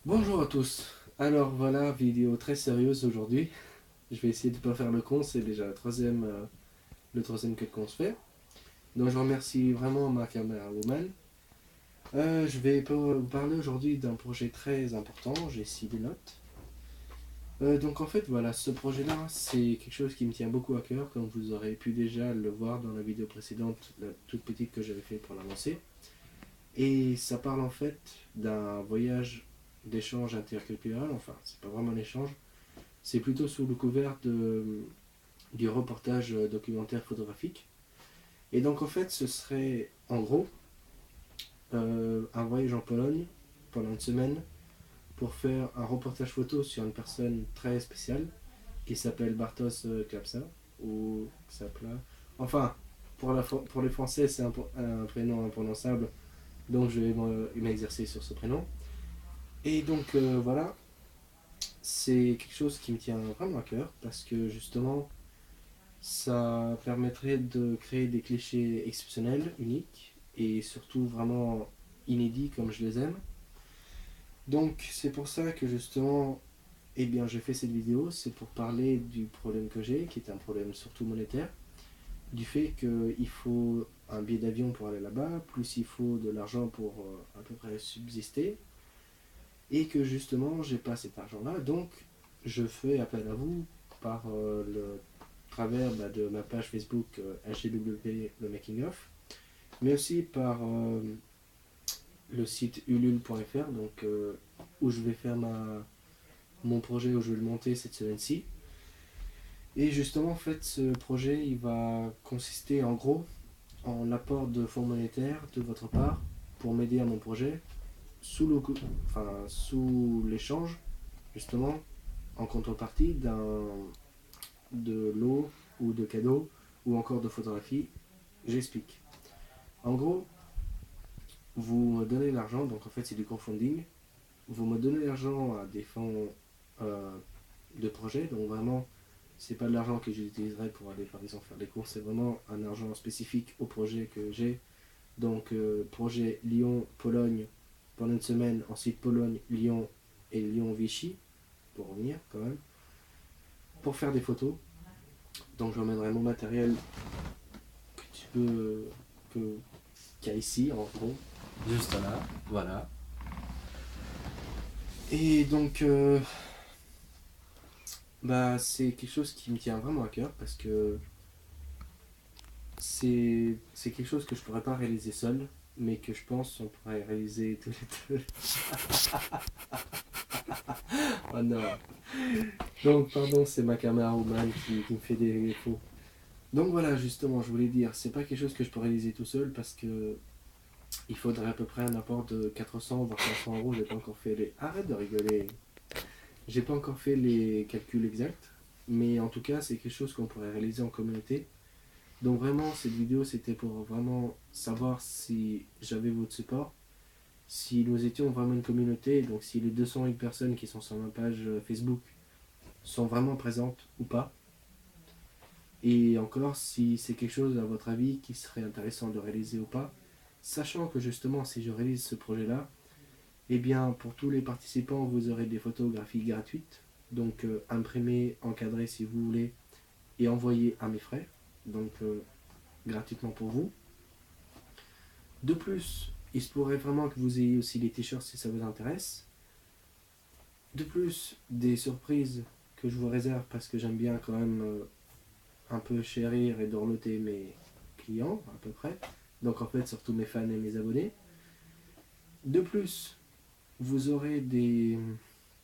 Bonjour à tous. Alors voilà, vidéo très sérieuse aujourd'hui. Je vais essayer de ne pas faire le con, c'est déjà le troisième cut qu'on se fait. Donc je remercie vraiment ma caméra woman. Je vais vous parler aujourd'hui d'un projet très important, j'ai ici des notes. Donc en fait voilà, ce projet-là, c'est quelque chose qui me tient beaucoup à cœur, comme vous aurez pu déjà le voir dans la vidéo précédente, la toute petite que j'avais fait pour l'annoncer. Et ça parle en fait d'un voyage d'échange interculturel, enfin c'est pas vraiment un échange. C'est plutôt sous le couvert du reportage documentaire photographique. Et donc en fait ce serait en gros un voyage en Pologne pendant une semaine pour faire un reportage photo sur une personne très spéciale qui s'appelle Bartosz Klapsa ou Ksapla. Enfin, pour les Français c'est un prénom imprononçable, donc je vais m'exercer sur ce prénom. Et donc voilà, c'est quelque chose qui me tient vraiment à cœur parce que justement ça permettrait de créer des clichés exceptionnels, uniques et surtout vraiment inédits comme je les aime. Donc c'est pour ça que justement, eh bien, j'ai fait cette vidéo, c'est pour parler du problème que j'ai, qui est un problème surtout monétaire, du fait qu'il faut un billet d'avion pour aller là-bas, plus il faut de l'argent pour à peu près subsister, et que justement j'ai pas cet argent-là, donc je fais appel à vous par le travers de ma page Facebook HGW le Making of, mais aussi par le site ulule.fr, donc où je vais faire mon projet, où je vais le monter cette semaine-ci. Et justement, en fait, ce projet, il va consister en gros en l'apport de fonds monétaires de votre part pour m'aider à mon projet, sous l'échange, justement, en contrepartie de lots ou de cadeaux ou encore de photographies. J'explique. En gros, vous me donnez l'argent, donc en fait c'est du crowdfunding. Vous me donnez l'argent à des fonds euh, de projet, donc vraiment c'est pas de l'argent que j'utiliserai pour aller par exemple faire des courses, c'est vraiment un argent spécifique au projet que j'ai. Donc projet Lyon-Pologne pendant une semaine, ensuite Pologne-Lyon et Lyon-Vichy, pour revenir quand même, pour faire des photos. Donc j'emmènerai mon matériel que tu peux, que, qu'il y a ici en gros, juste là, voilà. Et donc bah, c'est quelque chose qui me tient vraiment à cœur parce que c'est quelque chose que je pourrais pas réaliser seul, mais que je pense on pourrait réaliser tous les deux. Oh non. Donc pardon, c'est ma caméra woman qui me fait des défauts. Donc voilà, justement, je voulais dire, c'est pas quelque chose que je pourrais réaliser tout seul parce que il faudrait à peu près un apport de 400 voire 500 euros. J'ai pas encore fait les. Arrête de rigoler. J'ai pas encore fait les calculs exacts, mais en tout cas, c'est quelque chose qu'on pourrait réaliser en communauté. Donc vraiment, cette vidéo, c'était pour vraiment savoir si j'avais votre support, si nous étions vraiment une communauté, donc si les 201 personnes qui sont sur ma page Facebook sont vraiment présentes ou pas. Et encore, si c'est quelque chose, à votre avis, qui serait intéressant de réaliser ou pas, sachant que justement, si je réalise ce projet-là, eh bien, pour tous les participants, vous aurez des photographies gratuites, donc imprimées, encadrées si vous voulez, et envoyées à mes frais, donc gratuitement pour vous. De plus, il se pourrait vraiment que vous ayez aussi des t-shirts si ça vous intéresse. De plus, des surprises que je vous réserve parce que j'aime bien quand même un peu chérir et dorloter mes clients, à peu près. Donc en fait, surtout mes fans et mes abonnés. De plus, vous aurez des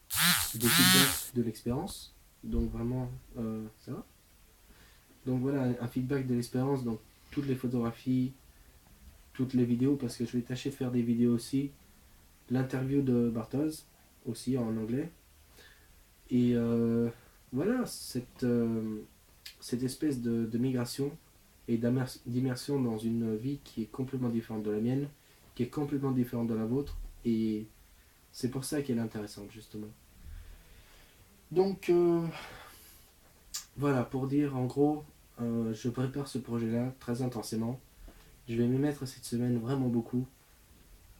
feedbacks de l'expérience. Donc vraiment, ça va. Donc voilà, un feedback de l'expérience. Donc toutes les photographies, toutes les vidéos, parce que je vais tâcher de faire des vidéos aussi. L'interview de Bartosz, aussi en anglais. Et voilà, cette espèce de migration et d'immersion dans une vie qui est complètement différente de la mienne, qui est complètement différente de la vôtre, et c'est pour ça qu'elle est intéressante, justement. Donc, voilà, pour dire en gros, je prépare ce projet-là très intensément. Je vais m'y mettre cette semaine vraiment beaucoup.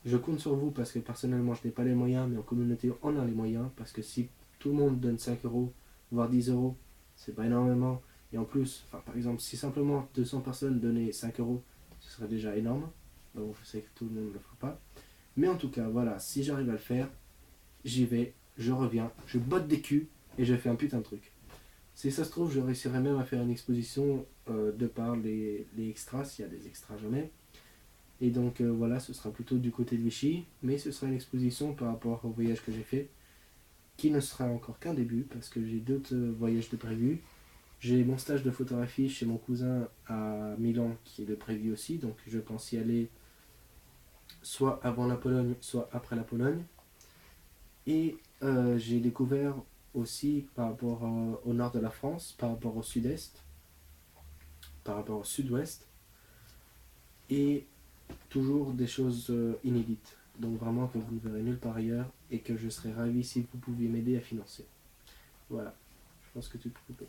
Je compte sur vous parce que personnellement je n'ai pas les moyens, mais en communauté on a les moyens, parce que si tout le monde donne 5 euros, voire 10 euros, c'est pas énormément. Et en plus, enfin, par exemple, si simplement 200 personnes donnaient 5 euros, ce serait déjà énorme. Donc je sais que tout le monde ne le fera pas. Mais en tout cas, voilà, si j'arrive à le faire, j'y vais, je reviens, je botte des culs et je fais un putain de truc. Si ça se trouve, je réussirais même à faire une exposition de par les extras, s'il y a des extras jamais. Et donc voilà, ce sera plutôt du côté de Vichy, mais ce sera une exposition par rapport au voyage que j'ai fait, qui ne sera encore qu'un début, parce que j'ai d'autres voyages de prévus. J'ai mon stage de photographie chez mon cousin à Milan qui est de prévu aussi, donc je pense y aller soit avant la Pologne, soit après la Pologne. Et j'ai découvert aussi par rapport au nord de la France, par rapport au sud-est, par rapport au sud-ouest, et toujours des choses inédites. Donc vraiment que vous ne verrez nulle part ailleurs et que je serais ravi si vous pouviez m'aider à financer. Voilà, je pense que tu peux couper.